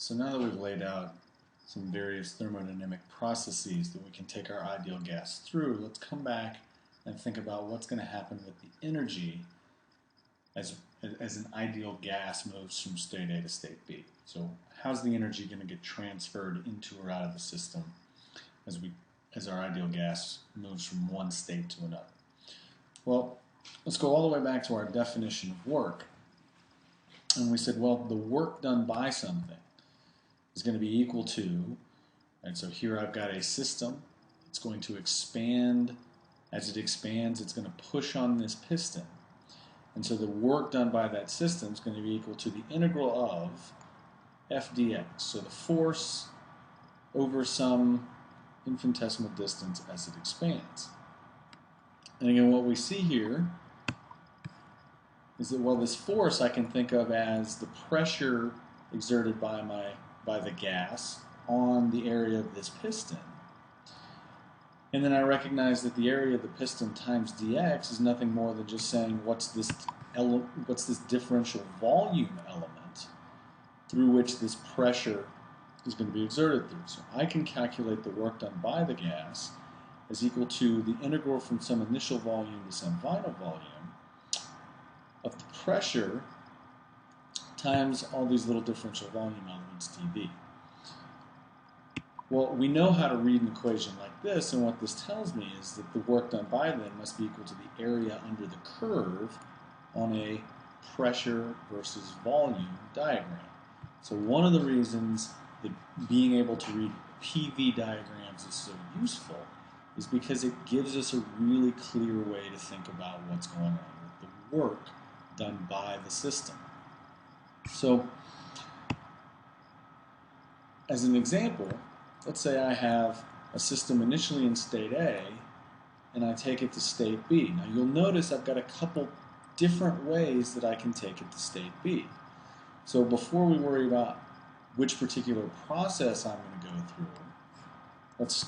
So now that we've laid out some various thermodynamic processes that we can take our ideal gas through, let's come back and think about what's going to happen with the energy as an ideal gas moves from state A to state B. So how's the energy going to get transferred into or out of the system as our ideal gas moves from one state to another? Well, let's go all the way back to our definition of work. And we said, well, the work done by something is going to be equal to, and so here I've got a system. It's going to expand. As it expands, it's going to push on this piston. And so the work done by that system is going to be equal to the integral of f dx. So the force over some infinitesimal distance as it expands. And again, what we see here is that, well, this force I can think of as the pressure exerted by the gas on the area of this piston. And then I recognize that the area of the piston times dx is nothing more than just saying what's this differential volume element through which this pressure is going to be exerted through. So I can calculate the work done by the gas as equal to the integral from some initial volume to some final volume of the pressure times all these little differential volume elements dV. Well, we know how to read an equation like this, and what this tells me is that the work done by them must be equal to the area under the curve on a pressure versus volume diagram. So one of the reasons that being able to read PV diagrams is so useful is because it gives us a really clear way to think about what's going on with the work done by the system. So, as an example, let's say I have a system initially in state A, and I take it to state B. Now you'll notice I've got a couple different ways that I can take it to state B. So before we worry about which particular process I'm going to go through, let's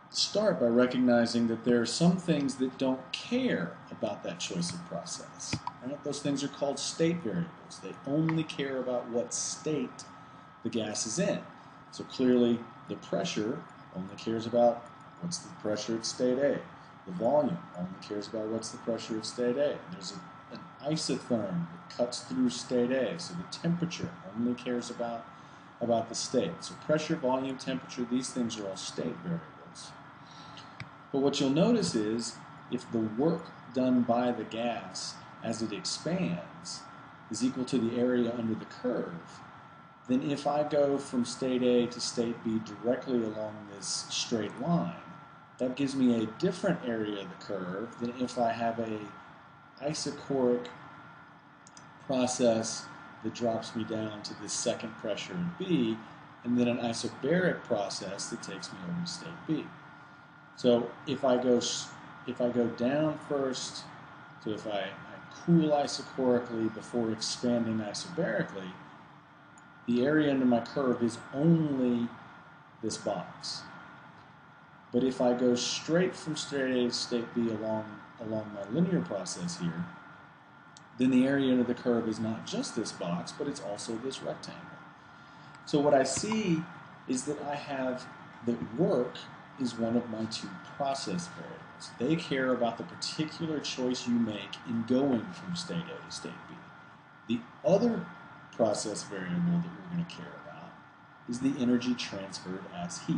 start by recognizing that there are some things that don't care about that choice of process. Right? Those things are called state variables. They only care about what state the gas is in. So clearly, the pressure only cares about what's the pressure at state A. The volume only cares about what's the pressure at state A. There's an isotherm that cuts through state A, so the temperature only cares about the state. So pressure, volume, temperature, these things are all state variables. But what you'll notice is if the work done by the gas as it expands is equal to the area under the curve, then if I go from state A to state B directly along this straight line, that gives me a different area of the curve than if I have a isochoric process that drops me down to this second pressure in B, and then an isobaric process that takes me over to state B. So if I go down first, so if I cool isochorically before expanding isobarically, the area under my curve is only this box. But if I go straight from state A to state B along my linear process here, then the area under the curve is not just this box, but it's also this rectangle. So what I see is that I have that work is one of my two process variables. They care about the particular choice you make in going from state A to state B. The other process variable that we're going to care about is the energy transferred as heat.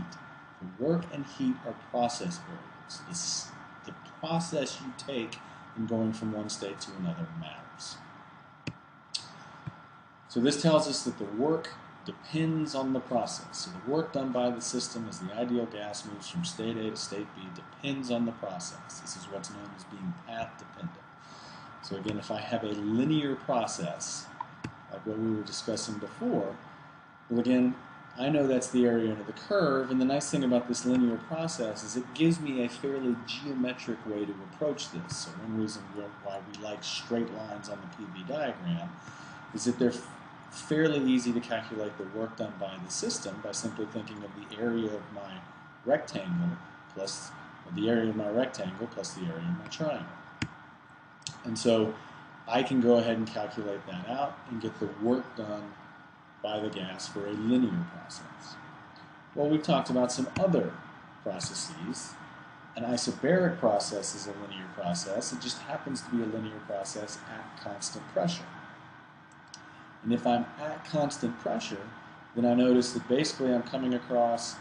The work and heat are process variables. The process you take in going from one state to another matters. So this tells us that the work depends on the process. So the work done by the system as the ideal gas moves from state A to state B depends on the process. This is what's known as being path dependent. So again, if I have a linear process, like what we were discussing before, well again, I know that's the area under the curve, and the nice thing about this linear process is it gives me a fairly geometric way to approach this. So one reason why we like straight lines on the PV diagram is that they're fairly easy to calculate the work done by the system by simply thinking of the area of my rectangle plus the area of my rectangle plus the area of my triangle. And so I can go ahead and calculate that out and get the work done by the gas for a linear process. Well, we've talked about some other processes. An isobaric process is a linear process. It just happens to be a linear process at constant pressure. And if I'm at constant pressure, then I notice that basically I'm coming across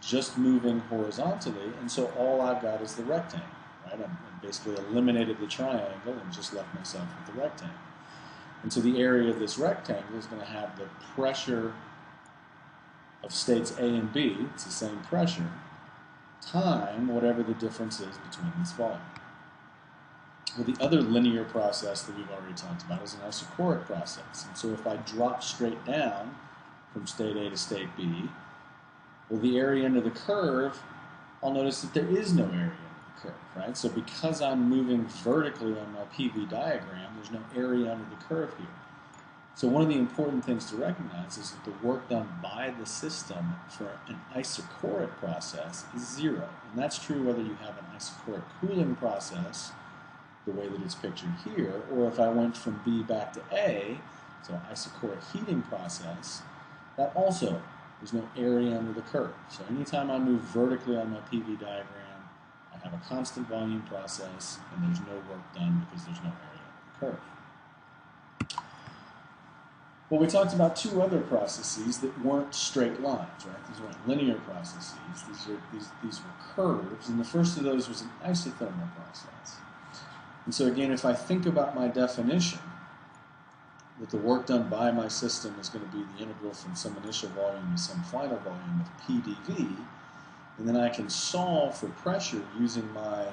just moving horizontally, and so all I've got is the rectangle, right? I've basically eliminated the triangle and just left myself with the rectangle. And so the area of this rectangle is going to have the pressure of states A and B, it's the same pressure, time whatever the difference is between this volume. Well, the other linear process that we've already talked about is an isochoric process. And so if I drop straight down from state A to state B, well, the area under the curve, I'll notice that there is no area under the curve, right? So because I'm moving vertically on my PV diagram, there's no area under the curve here. So one of the important things to recognize is that the work done by the system for an isochoric process is zero. And that's true whether you have an isochoric cooling process, the way that it's pictured here, or if I went from B back to A, so isochoric heating process, that also, there's no area under the curve. So anytime I move vertically on my PV diagram, I have a constant volume process, and there's no work done because there's no area under the curve. Well, we talked about two other processes that weren't straight lines, right? These weren't linear processes. These were curves, and the first of those was an isothermal process. And so again, if I think about my definition, that the work done by my system is going to be the integral from some initial volume to some final volume of PdV, and then I can solve for pressure using my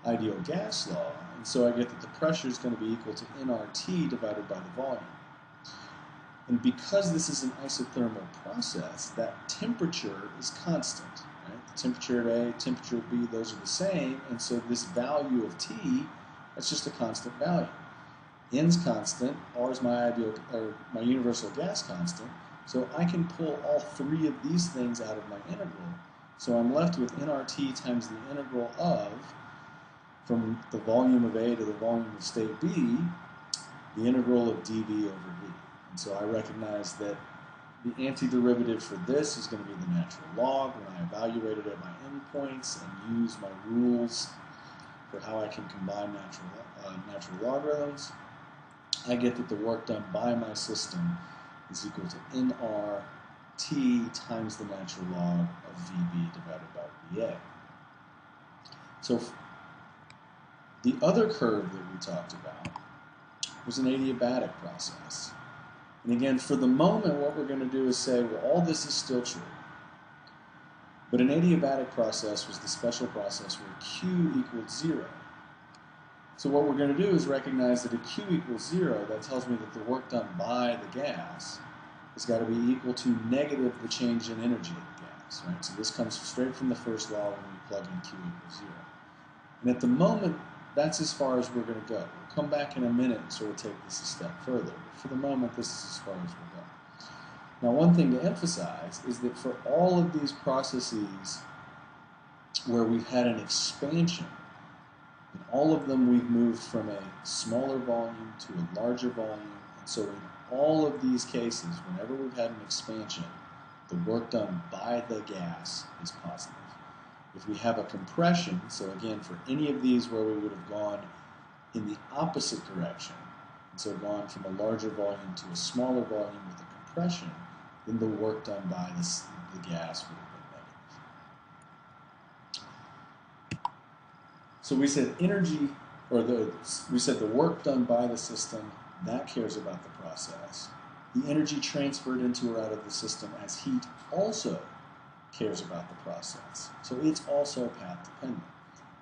ideal gas law, and so I get that the pressure is going to be equal to nRT divided by the volume. And because this is an isothermal process, that temperature is constant. Right? The temperature at A, temperature at B, those are the same, and so this value of T, that's just a constant value. N's constant, R is my universal gas constant, so I can pull all three of these things out of my integral. So I'm left with nRT times the integral of, from the volume of A to the volume of state B, the integral of dV over V. And so I recognize that the antiderivative for this is going to be the natural log when I evaluate it at my endpoints and use my rules for how I can combine natural logarithms. I get that the work done by my system is equal to nRT times the natural log of VB divided by VA. So the other curve that we talked about was an adiabatic process. And again, for the moment, what we're going to do is say, well, all this is still true. But an adiabatic process was the special process where Q equaled 0. So what we're going to do is recognize that if Q equals 0, that tells me that the work done by the gas has got to be equal to negative the change in energy of the gas. Right? So this comes straight from the first law when we plug in Q equals 0. And at the moment, that's as far as we're going to go. We'll come back in a minute and sort of take this a step further. But for the moment, this is as far as we'll go. Now, one thing to emphasize is that for all of these processes where we've had an expansion, in all of them we've moved from a smaller volume to a larger volume. And so in all of these cases, whenever we've had an expansion, the work done by the gas is positive. If we have a compression, so again, for any of these where we would have gone in the opposite direction, and so gone from a larger volume to a smaller volume with a compression, then the work done by the gas would have been negative. So we said energy, we said the work done by the system, that cares about the process. The energy transferred into or out of the system as heat also cares about the process. So it's also path dependent.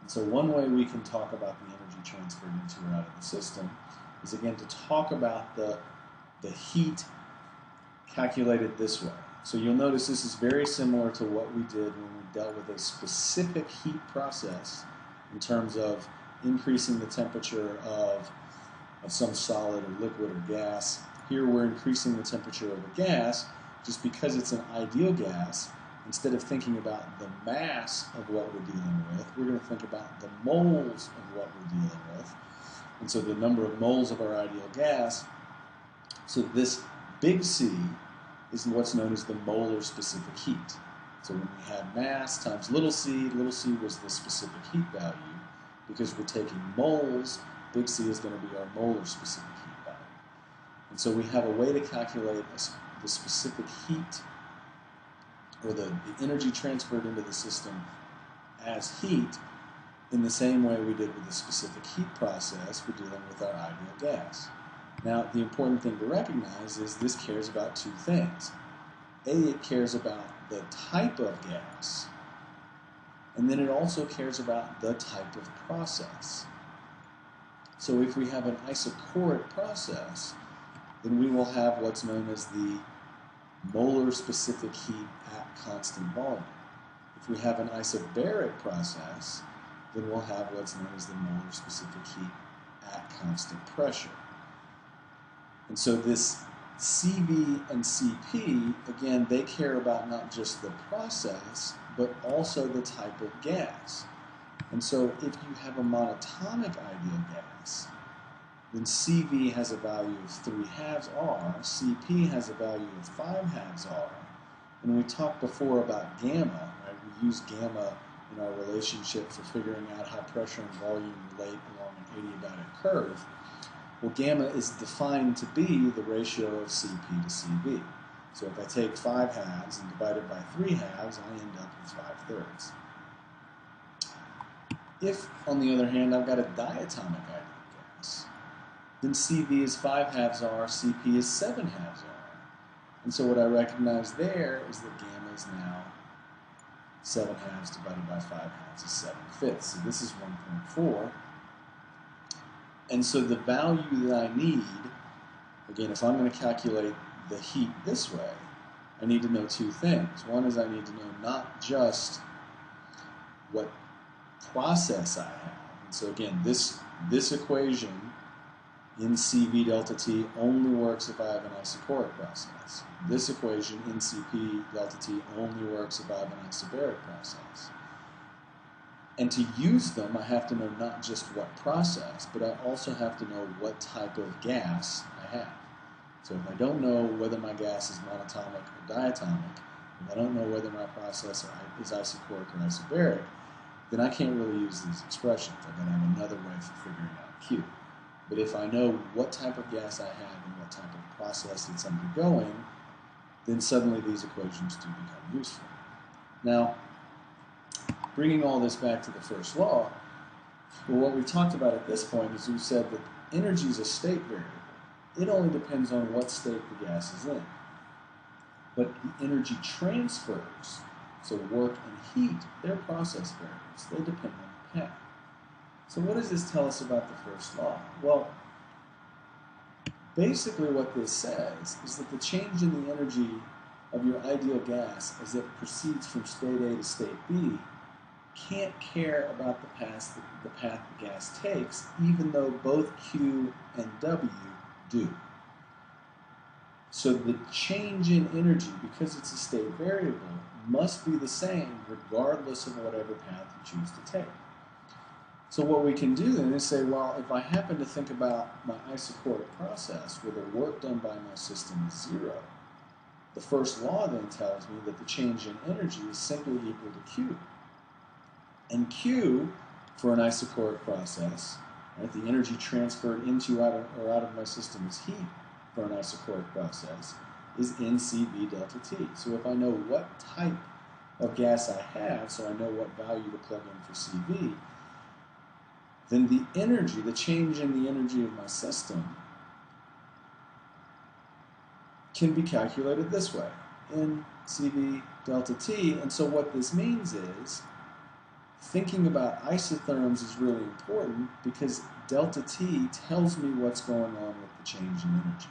And so one way we can talk about the energy transferred into or out of the system is again to talk about the heat calculated this way. So you'll notice this is very similar to what we did when we dealt with a specific heat process in terms of increasing the temperature of some solid or liquid or gas. Here we're increasing the temperature of a gas just because it's an ideal gas. Instead of thinking about the mass of what we're dealing with, we're going to think about the moles of what we're dealing with. And so the number of moles of our ideal gas, so this big C is what's known as the molar specific heat. So when we had mass times little c was the specific heat value. Because we're taking moles, big C is going to be our molar specific heat value. And so we have a way to calculate the specific heat, or the energy transferred into the system as heat, in the same way we did with the specific heat process for dealing with our ideal gas. Now, the important thing to recognize is this cares about two things. A, it cares about the type of gas, and then it also cares about the type of process. So if we have an isochoric process, then we will have what's known as the molar specific heat at constant volume. If we have an isobaric process, then we'll have what's known as the molar specific heat at constant pressure. And so this CV and CP, again, they care about not just the process, but also the type of gas. And so if you have a monatomic ideal gas, then CV has a value of 3/2 R, CP has a value of 5/2 R. And we talked before about gamma, right? We use gamma in our relationship for figuring out how pressure and volume relate along an adiabatic curve. Well, gamma is defined to be the ratio of CP to CV. So if I take 5/2 and divide it by 3/2, I end up with 5/3. If, on the other hand, I've got a diatomic ideal gas, then CV is 5/2 R, CP is 7/2 R. And so what I recognize there is that gamma is now 7/2 divided by 5/2 is 7/5. So this is 1.4. And so the value that I need, again, if I'm going to calculate the heat this way, I need to know two things. One is I need to know not just what process I have. And so again, this equation in CV delta T only works if I have an isochoric process. This equation in CP delta T only works if I have an isobaric process. And to use them, I have to know not just what process, but I also have to know what type of gas I have. So if I don't know whether my gas is monatomic or diatomic, if I don't know whether my process is isochoric or isobaric, then I can't really use these expressions. I've got to have another way for figuring out Q. But if I know what type of gas I have and what type of process it's undergoing, then suddenly these equations do become useful. Now, bringing all this back to the first law, well, what we talked about at this point is we said that energy is a state variable. It only depends on what state the gas is in. But the energy transfers, so work and heat, they're process variables. They depend on the path. So what does this tell us about the first law? Well, basically what this says is that the change in the energy of your ideal gas as it proceeds from state A to state B can't care about the path the gas takes, even though both Q and W do. So the change in energy, because it's a state variable, must be the same regardless of whatever path you choose to take. So what we can do then is say, well, if I happen to think about my isochoric process where the work done by my system is 0, the first law then tells me that the change in energy is simply equal to Q. And Q, for an isochoric process, right, the energy transferred into or out of my system as heat for an isochoric process, is NCV delta T. So if I know what type of gas I have, so I know what value to plug in for CV, then the energy, the change in the energy of my system, can be calculated this way, NCV delta T. And so what this means is, thinking about isotherms is really important because delta T tells me what's going on with the change in energy.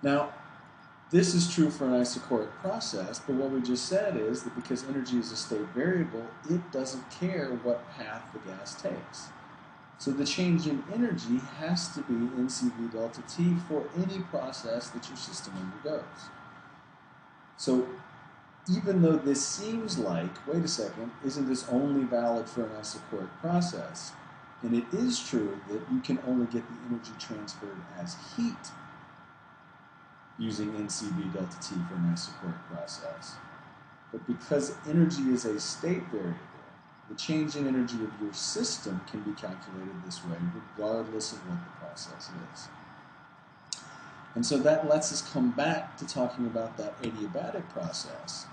Now, this is true for an isochoric process, but what we just said is that because energy is a state variable, it doesn't care what path the gas takes. So the change in energy has to be NCV delta T for any process that your system undergoes. So even though this seems like, wait a second, isn't this only valid for an isochoric process? And it is true that you can only get the energy transferred as heat using NCB delta T for an isochoric process. But because energy is a state variable, the change in energy of your system can be calculated this way regardless of what the process is. And so that lets us come back to talking about that adiabatic process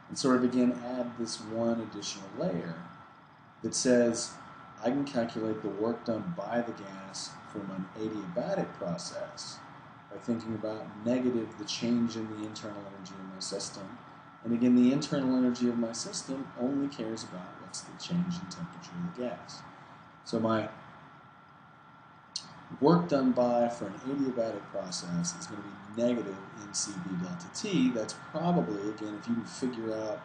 and sort of again add this one additional layer that says I can calculate the work done by the gas from an adiabatic process by thinking about negative the change in the internal energy of my system. And again, the internal energy of my system only cares about what's the change in temperature of the gas. So my work done by for an adiabatic process is going to be negative NCB delta T. That's probably, again, if you can figure out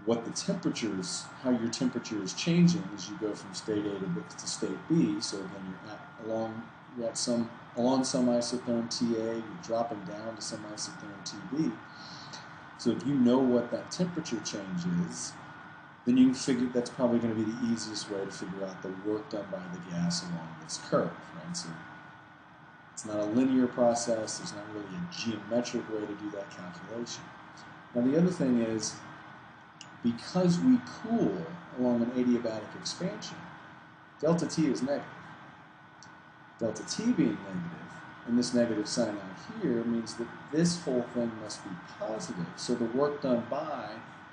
what the temperatures, how your temperature is changing as you go from state A to state B. So again, you're along some isotherm TA, you're dropping down to some isotherm TB. So if you know what that temperature change is, then you can figure that's probably going to be the easiest way to figure out the work done by the gas along this curve, right? So it's not a linear process. There's not really a geometric way to do that calculation. Now the other thing is, because we cool along an adiabatic expansion, delta T is negative. Delta T being negative, and this negative sign out here means that this whole thing must be positive. So the work done by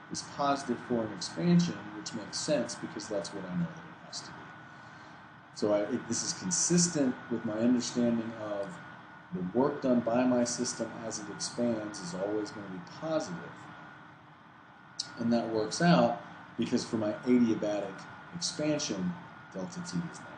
is positive for an expansion, which makes sense because that's what I know that it has to be. So this is consistent with my understanding of the work done by my system as it expands is always going to be positive. And that works out because for my adiabatic expansion, delta T is negative.